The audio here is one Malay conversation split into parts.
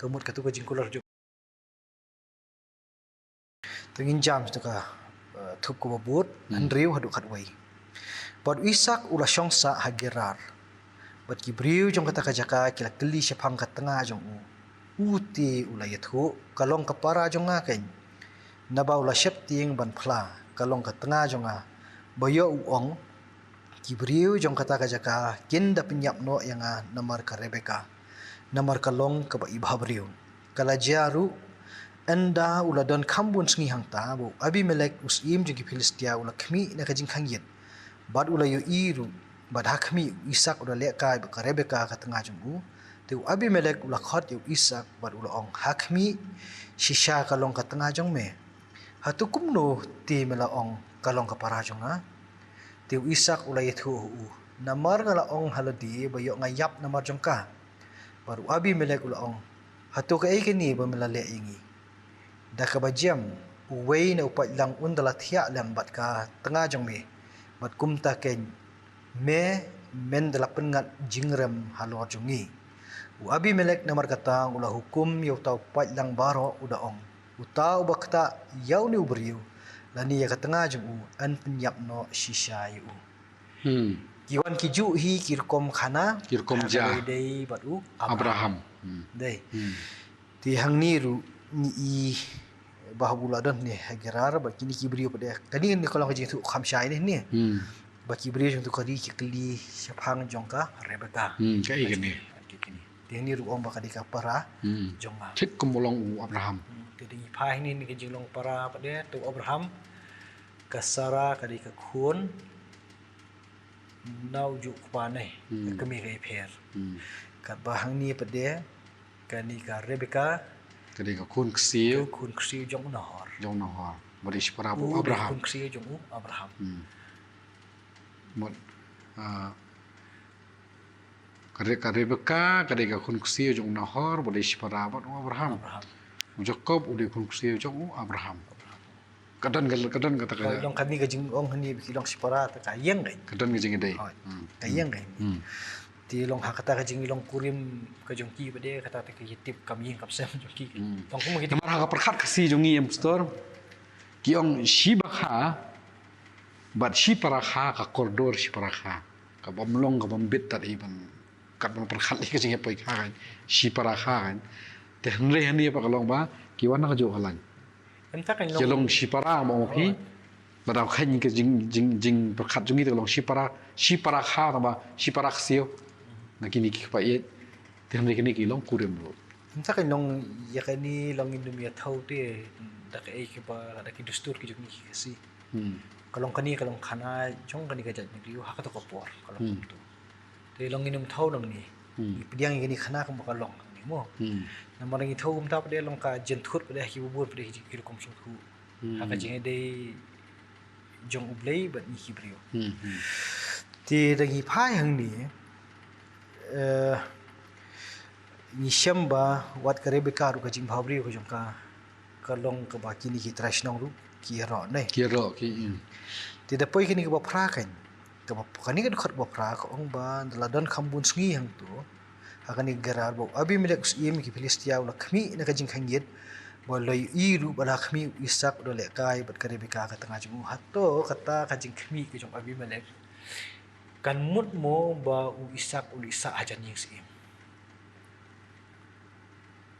kemut katu ka jingkular jo tengin jam tu ka thup ko babut anriu hadu khatwai bad isak ula shongsa hagerar bad kibriu jong kata ka jaka kila keli shapang ka tengah jong uti ula yathu kalong kapara jong ngaken naba ula shep ting ban phla kalong ka tengah jong bayo uong kibriu jong kata ka jaka kinda penyap no yang namar ka Rebeka namar kalong ka ba ibhabriu kala jaru anda ula don kambun sngi hangta bo Abimelek usim jong ki Filistia ula khmi na ka jing khangit bad ula yo iru bad hakmi Isak ula lekai ba ka Rebeka ka tengah jong tu Abimelek ula khot yo Isak bad ula ong hakmi shisha kalong ka tengah jong me hatukum no ti mela ong kalong ka para jong tiu Isak ula yethu namar ngala ong haladi bayo ngayap namar jong ka baru Abimelek ula ong hatu ka ikini ba mela le ingi da ka bajam uwei na upat lang undala thia lam bat ka tengah jong me bat kumta ken me men dala pengat jingrem halor jongi Abimelek namar kata ula hukum yo tau pat lang baro uda ong utau bakta yau ni ubriu lani ya ka tengah jong an penyap no shisha yu kiwan kiju hi kirkom khana kirkom ja dei batu Abraham dei ti hang ni ru ni bahbula don ni hagerar ba kini kibriu pada kani ni kalau kaji tu khamshai ni ba kibriu jong tu kali kikli shapang jongka Rebeka kai gani ti ni ru ong ba kadi ka para jonga thik kumolong Abraham ti di phai ni ni jinglong para pada tu Abraham kasara kadi ka khun nau ju kwane kami kai pher kat bahang ni pada kani ka Rebeka kadi ka khun ksiu jong nahor barish para Abraham khun ksiu jong Abraham mod ka Rebeka kadi ka khun ksiu jong nahor barish para Abraham Jacob udi khun ksiu jong Abraham kadan kata ka long kami ka jing ong hani bilong sipara ta kayeng kai kadan ka jing dei kayeng kai ti long hakata ka jing long kurim ka jong ki bade kata ta yitip kami kap sem jong ki long ko magi namar ka perkhat ka si jong em store ki ong shibakha bat shipara kha ka koridor shipara kha ka bomlong ka bombit tat iban kat ma perkhat li ka jing poi kha kan shipara kha kan te hre hani pa ka long ba ki wan ka jo halan long shipara mo hi badam khan ka jing perkhat jong ni long shipara kha ta ba shipara ksio na kini ki pa ye te hre kini ki long kurim ro entah kan long ya kani long indumia thau te da ka ek ba da ki dustur ki jong ni si kalong kani kalong khana jong kani ka jat ni ha ka to ko por kalong tu te long inum thau long ni pidiang ini khana ka kalong ni mo namar ngi thau um ta pade long ka jen thut pade ki bubur pade ki kom sung thu ha ka jing de jong ublei ba ni hibrio ti da gi phai hang ni ni shamba wat ka Rebeka ru ka jing bhabri ko jong ka kalong ka baki ni ki trashnong ru ki ro nei ki ro ki ti da poi kini ka ba phra kan ka ba kani ka khat ba phra ka ong ba la don khambun sngi hang tu hakani garar bo Abimelek im ki Filistia ula khmi na ka jing khangit bo loi iru bala khmi Isak do le kai bat ka Rebeka ka tengah jung hatto kata ka jing khmi ki jong Abimelek kan mut mo ba u Isak hajan yeng sim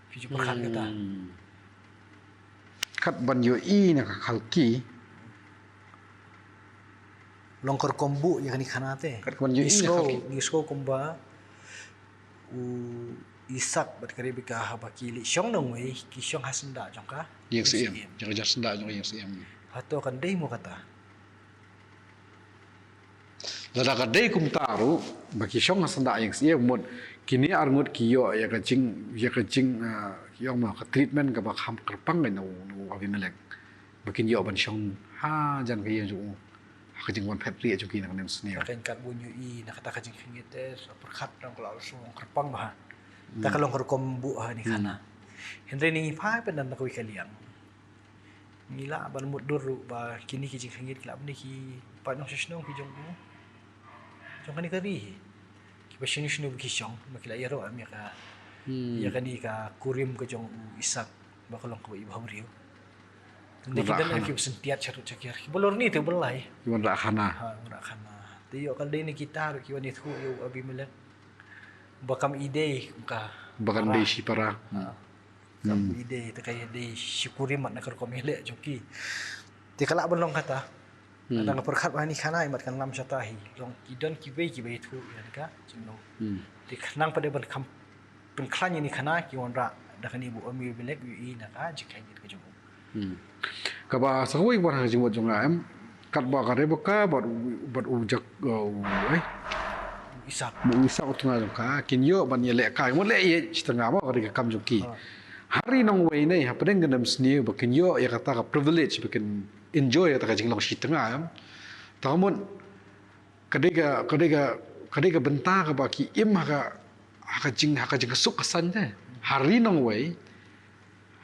Fiji perkhat kata kat ban yo i na ka khalki longkor kombu ya kani khanate kat ban yo i na khalki isko komba u Isak bat ka Rebeka ha bakili syong nong wei ki syong hasenda jongka yeng sim jang jasenda jong yeng sim hatto kan dei mo kata lada ka dei kum taru baki syong hasenda yeng sim mod kini arngut kiyo ya ka jing yang ma ka treatment ka ba kham kerpang no Abimelek bakin yo ban syong ha jan ka yeng ju ka jing wan phetri ju ki na nem sneo kan kat bunyu i na kata ka jing khingit perkhat nang kalau sung kerpang ba ta kalong kombu ha ni kana henry ni phai pen nan ko kaliang nila ban mudur ba kini ki jing khingit klab ni ki pa no shnong ki jong kani kari ki ba shinu ki syong makila yaro ami ka Ya kan ni ka kurim ke jong Isak bakalong ko ibaw riu. Hindi kita na sentiat charut cakir. Bolor ni tu belai. Iwan rakhana. Ha ora kana. Tiyo kal ni kita kiwan ni thu yo Abimelek. Bakam ide ka. Bakan dei si para. Kam ide te kaya de syukuri mat nakar komele joki. Ti kala belong kata. Ada perkhat ni kana imat kan lam syatahi. Long kidan kibai thu yan ka. Jino. Ti kanang pada ban kam pen klan ni kana kiwan ra da kan ibu Abimelek wi na ka jikai ke jong. Kaba sakoi buat hang jingwat jong am kat ba kare baka buat ujak Isak. Bu isak tengah jong ka kin yo ban ye lek kai mo lek ye setengah ba kare kam jong ki. Hari nong wei nei ha pedeng gendam sni ba kin yo ya kata ka privilege bikin enjoy kata ka jinglong setengah am. Tamun kadega bentar ka ba ki im ha jing suk kesan je. Hari nong wei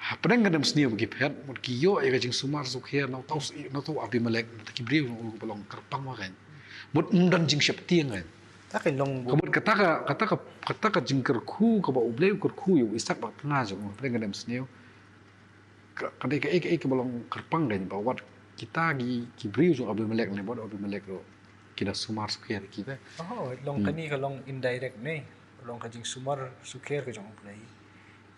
Pedang kadang seni bagi pihak, mungkin yo ia jeng sumar sukhia, nau tahu Abimelek, tapi beri belum kerpang makan, mut undang jeng siap tiang kan. Tak kan long Kemudian kata jeng kerku, kau ublei kerku yo Isak bak tengah je, pedang kadang seni. Kadang belum kerpang dan bawa kita beri jo Abimelek ni, bawa Abimelek lo kita sumar sukhia kita. Oh, long kani ka long indirect ni, long ka jeng sumar sukhia ka jong ublay.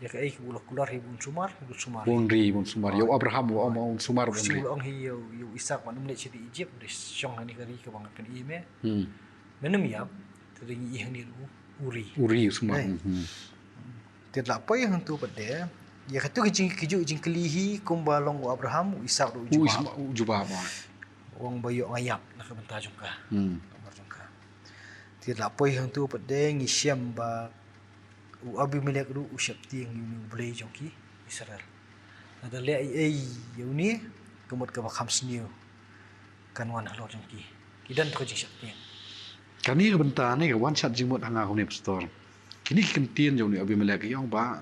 Ya ka ay ulah kular hibun sumar. Bun sumar. Yo Abraham wo mau sumar bun ri. Siulong hi yo Isak manum le di Egypt des syong hani kari ka bangat kan ime. Menum yap tering i hani Uri sumar. Tidak apa yang tu pada ya katu kiju kelihi kumbalong Abraham Isak do jubah. Wong bayo ngayap nak bentar jongka. Tidak apa yang tu pada ngisiam ba Abimelek du usyap tiang yuni boleh jongki Israel. Ada le ai yuni kemut ke bakam sniu kan wan halor jongki. Kidan to jing syap tiang. Kani bentar ni kawan sat jimut hanga ko ni pastor. Kini kentien jong ni Abimelek yong ba.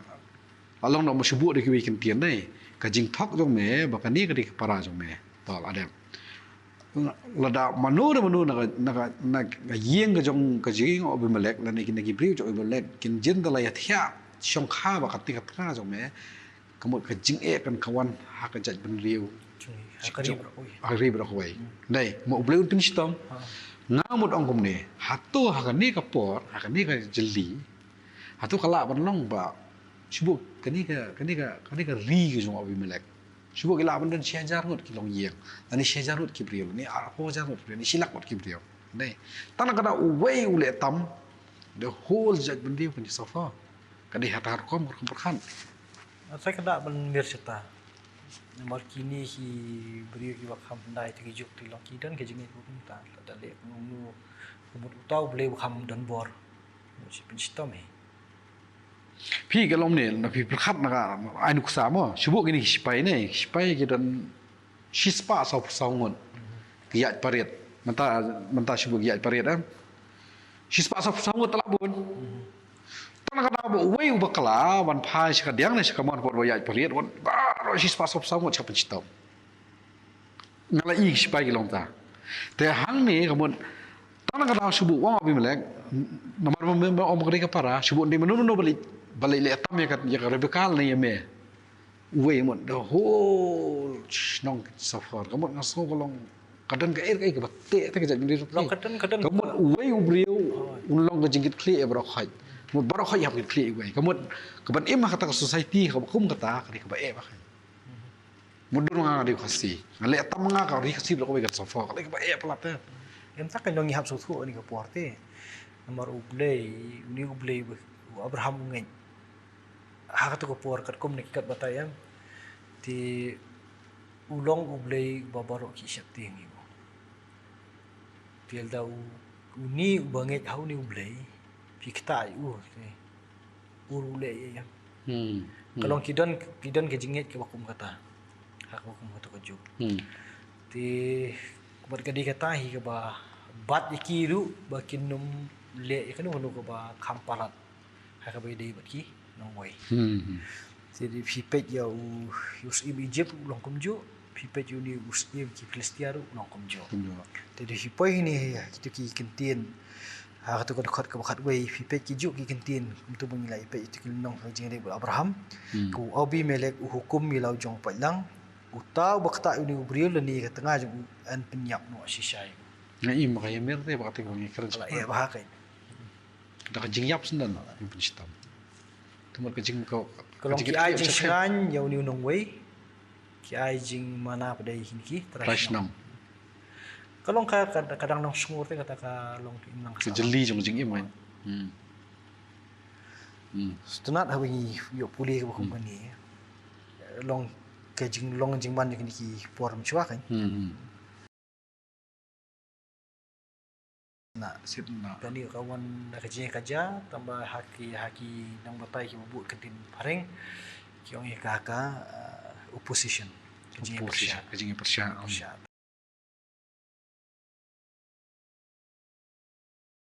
Along nak masubuk de ki kentien dai. Ka jing thok jong me ba kani ka di para jong me. Tol ada. Lada manu nak yeng ke jong ke jing Abimelek dan ni beri jong Abimelek kin jen dala ya thia syong kha ba katika tengah jong me kemut ke jing kan kawan ha ka jaj ben riu hari berakoi dai mo bleu tin stom ngamut ong komne hatu ha ka ni ka por ha ka ni ka jeli hatu kala ban long ba sibuk kani ka ri ke jong Abimelek Subuk gila abang dan syajar ngut kilong yeng. Dan syajar ngut kibriol. Ni apa syajar ngut kibriol. Ni silak ngut kibriol. Ni. Tanah kada uway ule tam. The whole judge bendi pun di sofa. Kada hatar kom berkan. Saya kada menmir serta. Nomor kini hi beri ki wakam dai terjuk ti long kidan ke jengit pun ta. Kada le ngu umut utau boleh wakam dan bor. Si penstom he. พี่ก็ลมเนี่ยพี่ประคับนะไอ้นุกสามอ่ะชิบุกินสไปเนี่ยสไปกันชิสปะสองคนกิจปริยมันตาชิบุกิจปริยนะชิสปะสองคนตลาดบุญตอนนั้นก็บอกว่าอุบกลาวันพายสกัดยังเนี่ยสกัดมันปวดวิญญาณปริยวันบ้าชิสปะสองคนชอบเป็นชิตอมงั้นละอีกสไปกิลงตาแต่หังนี่ขบวนตอนนั้นก็ชิบุว่าบิมเล็กnomor om kerja para sebut di mana balik le atam ya ka rebekal ni me we mon the whole nong safar kamu ngaso kolong kadang ke air ke batte ta ke jadi long kadang kamu we ubriu unlong ke jingkit kli e bro khaj mo bro khaj hab kli we kamu keban imah kata ke society kamu kum kata ke ba e ba mundur nga di khasi le atam nga ka ri khasi bro ko we ke safar ke ba e pelat em tak kan dong ihap susu ni ke porte nomor ublay uni ublay Abraham ngai hak tu ko por kat kom ni kat batayam ti ulong ublay babaro ki syap ting ni tiel da uni banget hau ni ublay pi kita urule ya kalau kidan ke jinget ke wakum kata hak wakum kata ko ju ti berkadi kata hi ke ba bat ikiru bakinum le ikanu hanu ko ba kampalat ha ka bay day batki nong way jadi pipet ya us Egypt ulong kumju pipet yu ni us ki Palestia ulong kumju jadi hipoy ni ya kitu ki kentin tu ka dekat ke bakat wei pipet ki juk ki kentin untuk mengilai pe itu kilnong jing de Abraham ku obi melek hukum milau jong palang utau bakta uni ubriul ni ka tengah jong an penyap no sisai Ngai makaya merde bakati ko ngi keren kala ya bahakai da jing yap sendan yung pinistam. Tumar ka jing ko kalau ki ai jing sran ya uni unong wei ki ai jing mana pada hinki Rashnam. kalau ka kadang nong sungur te kata ka long inang Ka jeli jong jing im. Setenat hawi yo pulih ke company long ke jing long jing man ni ki form chua kan nak Sit na. tadi kawan nak kerja tambah haki nang batai ki buat kentin pareng ki ong ka opposition Ka jing persya. Persya